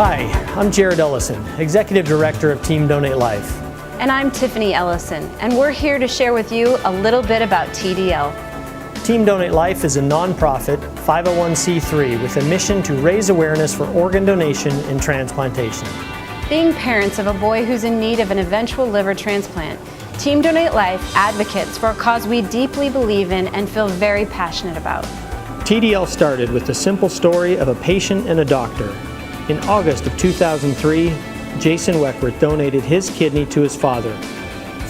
Hi, I'm Jared Ellison, Executive Director of Team Donate Life. And I'm Tiffany Ellison, and we're here to share with you a little bit about TDL. Team Donate Life is a nonprofit 501c3 with a mission to raise awareness for organ donation and transplantation. Being parents of a boy who's in need of an eventual liver transplant, Team Donate Life advocates for a cause we deeply believe in and feel very passionate about. TDL started with the simple story of a patient and a doctor. In August of 2003, Jason Weckworth donated his kidney to his father.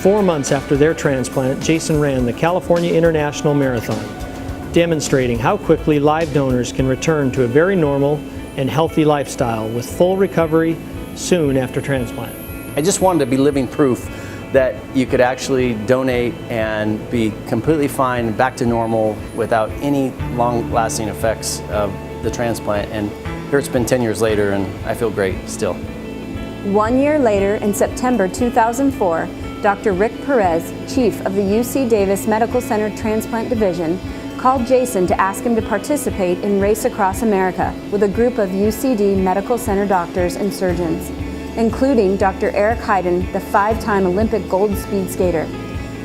4 months after their transplant, Jason ran the California International Marathon, demonstrating how quickly live donors can return to a very normal and healthy lifestyle with full recovery soon after transplant. I just wanted to be living proof that you could actually donate and be completely fine, back to normal, without any long-lasting effects of the transplant. And here it's been 10 years later, and I feel great still. 1 year later, in September 2004, Dr. Rick Perez, chief of the UC Davis Medical Center Transplant Division, called Jason to ask him to participate in Race Across America with a group of UCD Medical Center doctors and surgeons, including Dr. Eric Heiden, the 5-time Olympic gold speed skater.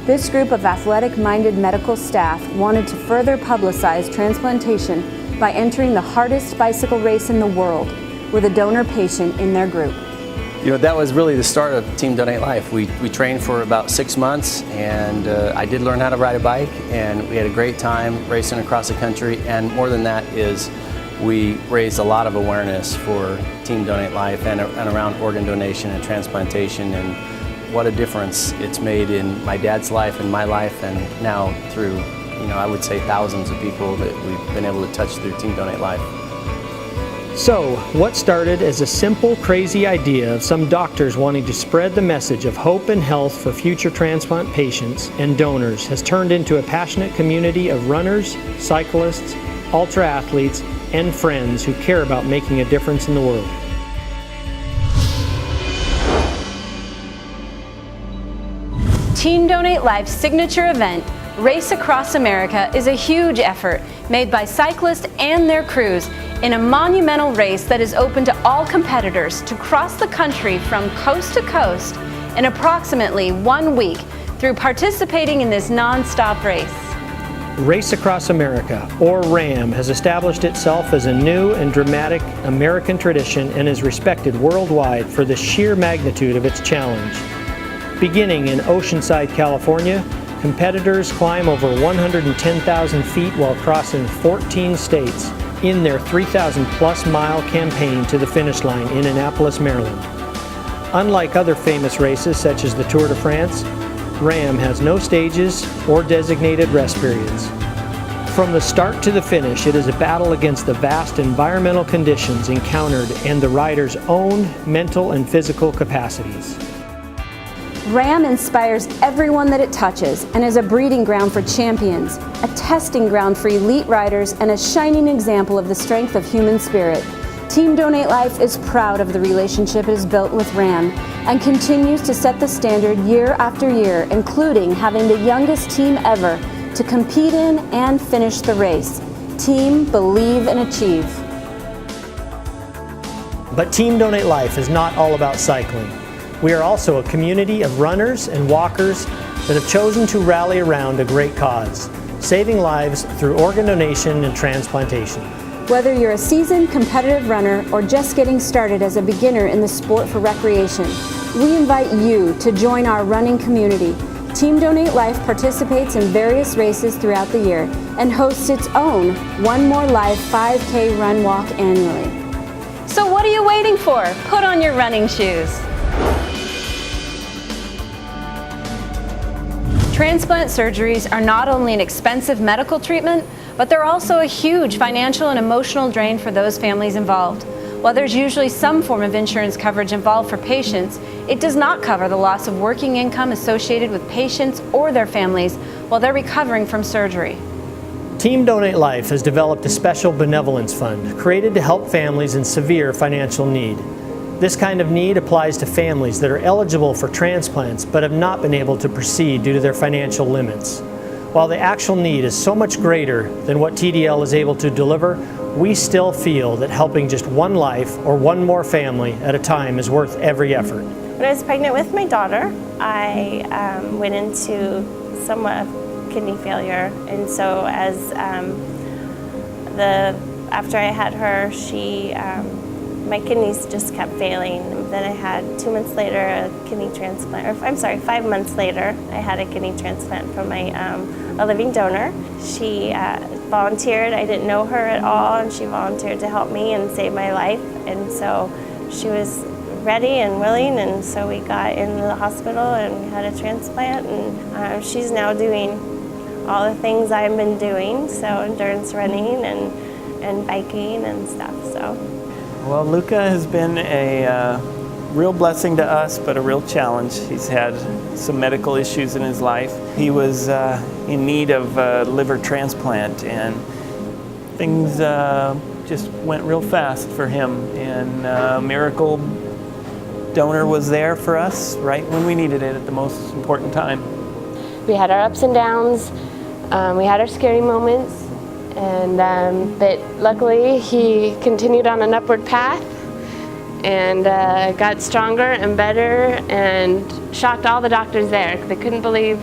This group of athletic-minded medical staff wanted to further publicize transplantation by entering the hardest bicycle race in the world with a donor patient in their group. You know, that was really the start of Team Donate Life. We trained for about 6 months, and I did learn how to ride a bike, and we had a great time racing across the country. And more than that is, we raised a lot of awareness for Team Donate Life and around organ donation and transplantation, and what a difference it's made in my dad's life and my life, and now through, you know, I would say thousands of people that we've been able to touch through Team Donate Life. So, what started as a simple, crazy idea of some doctors wanting to spread the message of hope and health for future transplant patients and donors has turned into a passionate community of runners, cyclists, ultra-athletes, and friends who care about making a difference in the world. Team Donate Life's signature event, Race Across America, is a huge effort made by cyclists and their crews in a monumental race that is open to all competitors to cross the country from coast to coast in approximately 1 week through participating in this non-stop race. Race Across America, or RAM, has established itself as a new and dramatic American tradition and is respected worldwide for the sheer magnitude of its challenge. Beginning in Oceanside, California, competitors climb over 110,000 feet while crossing 14 states in their 3,000-plus mile campaign to the finish line in Annapolis, Maryland. Unlike other famous races such as the Tour de France, RAM has no stages or designated rest periods. From the start to the finish, it is a battle against the vast environmental conditions encountered and the rider's own mental and physical capacities. RAM inspires everyone that it touches and is a breeding ground for champions, a testing ground for elite riders, and a shining example of the strength of human spirit. Team Donate Life is proud of the relationship it has built with RAM and continues to set the standard year after year, including having the youngest team ever to compete in and finish the race. Team Believe and Achieve. But Team Donate Life is not all about cycling. We are also a community of runners and walkers that have chosen to rally around a great cause, saving lives through organ donation and transplantation. Whether you're a seasoned competitive runner or just getting started as a beginner in the sport for recreation, we invite you to join our running community. Team Donate Life participates in various races throughout the year and hosts its own One More Life 5K run walk annually. So what are you waiting for? Put on your running shoes. Transplant surgeries are not only an expensive medical treatment, but they're also a huge financial and emotional drain for those families involved. While there's usually some form of insurance coverage involved for patients, it does not cover the loss of working income associated with patients or their families while they're recovering from surgery. Team Donate Life has developed a special benevolence fund created to help families in severe financial need. This kind of need applies to families that are eligible for transplants but have not been able to proceed due to their financial limits. While the actual need is so much greater than what TDL is able to deliver, we still feel that helping just one life or one more family at a time is worth every effort. When I was pregnant with my daughter, I went into somewhat of kidney failure, and so after I had her, my kidneys just kept failing. Then I had 2 months later a kidney transplant, or I'm sorry, 5 months later, I had a kidney transplant from a living donor. She volunteered. I didn't know her at all, and she volunteered to help me and save my life. And so she was ready and willing, and so we got into the hospital and we had a transplant, and she's now doing all the things I've been doing, so endurance running and biking and stuff. So. Well, Luca has been a real blessing to us, but a real challenge. He's had some medical issues in his life. He was in need of a liver transplant, and things just went real fast for him, and a miracle donor was there for us right when we needed it at the most important time. We had our ups and downs, we had our scary moments, and but luckily he continued on an upward path and got stronger and better and shocked all the doctors there. They couldn't believe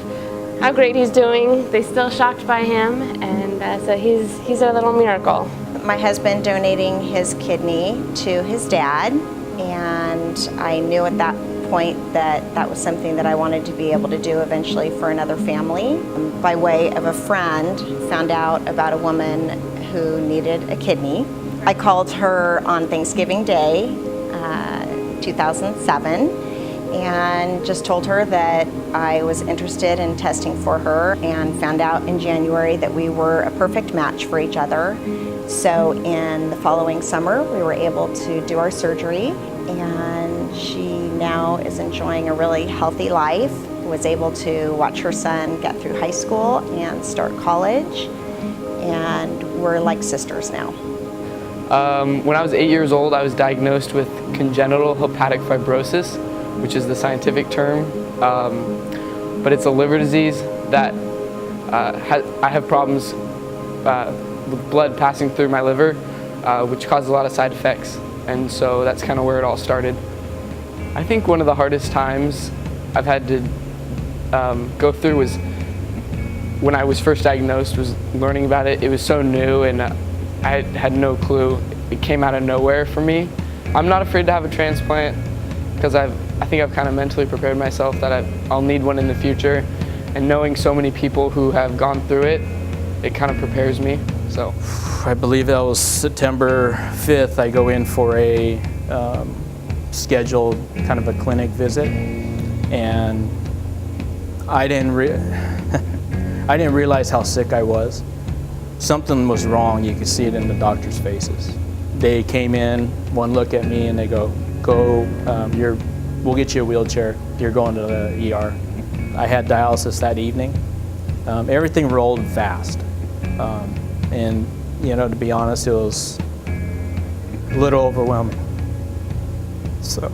how great he's doing. They still shocked by him, and so he's a little miracle. My husband donating his kidney to his dad, and I knew at that point that was something that I wanted to be able to do eventually for another family. By way of a friend, found out about a woman who needed a kidney. I called her on Thanksgiving Day, 2007, and just told her that I was interested in testing for her, and found out in January that we were a perfect match for each other. So in the following summer, we were able to do our surgery, and she now is enjoying a really healthy life, was able to watch her son get through high school and start college, and we're like sisters now. When I was 8 years old, I was diagnosed with congenital hepatic fibrosis, which is the scientific term, but it's a liver disease that I have problems with blood passing through my liver, which causes a lot of side effects, and so that's kind of where it all started. I think one of the hardest times I've had to go through was when I was first diagnosed, was learning about it. It was so new, and I had no clue. It came out of nowhere for me. I'm not afraid to have a transplant because I think I've kind of mentally prepared myself that I'll need one in the future, and knowing so many people who have gone through it, it kind of prepares me. So I believe that was September 5th. I go in for a scheduled kind of a clinic visit, and I didn't realize how sick I was. Something was wrong. You could see it in the doctors' faces. They came in, one look at me, and they go, we'll get you a wheelchair. You're going to the ER. I had dialysis that evening. Everything rolled fast. And, you know, to be honest, it was a little overwhelming. So,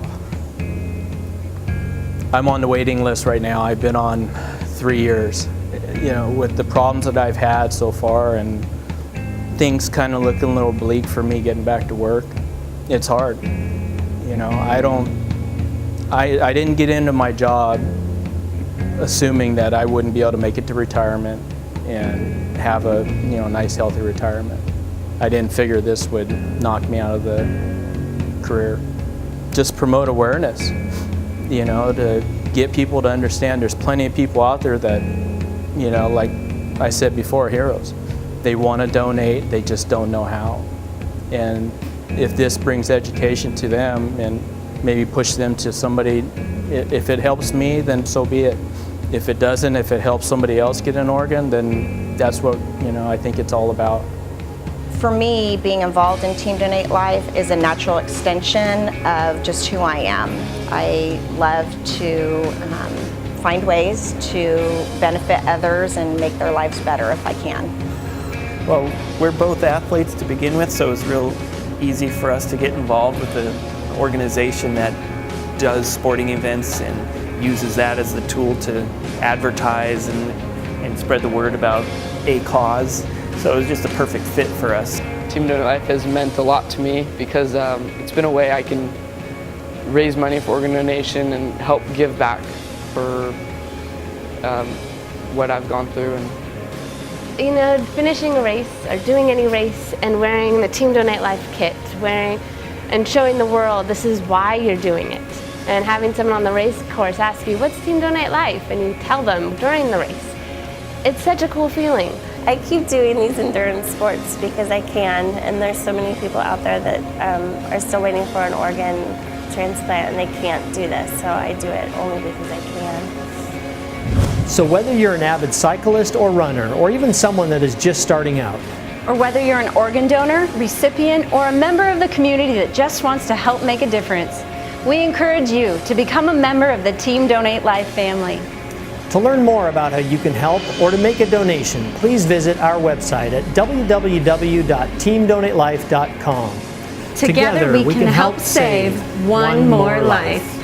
I'm on the waiting list right now. I've been on 3 years. You know, with the problems that I've had so far, and things kind of looking a little bleak for me getting back to work, it's hard. You know, I didn't get into my job assuming that I wouldn't be able to make it to retirement and have a, you know, nice healthy retirement. I didn't figure this would knock me out of the career. Just promote awareness, you know, to get people to understand there's plenty of people out there that, you know, like I said before, heroes. They want to donate, they just don't know how. And if this brings education to them and maybe push them to somebody, if it helps me, then so be it. If it doesn't, if it helps somebody else get an organ, then that's what, you know, I think it's all about. For me, being involved in Team Donate Life is a natural extension of just who I am. I love to find ways to benefit others and make their lives better if I can. Well, we're both athletes to begin with, so it's real easy for us to get involved with an organization that does sporting events and uses that as the tool to advertise and spread the word about a cause. So it was just a perfect fit for us. Team Donate Life has meant a lot to me because it's been a way I can raise money for organ donation and help give back for what I've gone through. And you know, finishing a race or doing any race and wearing the Team Donate Life kit, wearing and showing the world this is why you're doing it. And having someone on the race course ask you, what's Team Donate Life? And you tell them during the race. It's such a cool feeling. I keep doing these endurance sports because I can, and there's so many people out there that are still waiting for an organ transplant and they can't do this, so I do it only because I can. So whether you're an avid cyclist or runner, or even someone that is just starting out, Or whether you're an organ donor, recipient, or a member of the community that just wants to help make a difference, we encourage you to become a member of the Team Donate Life family. to learn more about how you can help or to make a donation, please visit our website at www.teamdonatelife.com. Together we can help save one more life.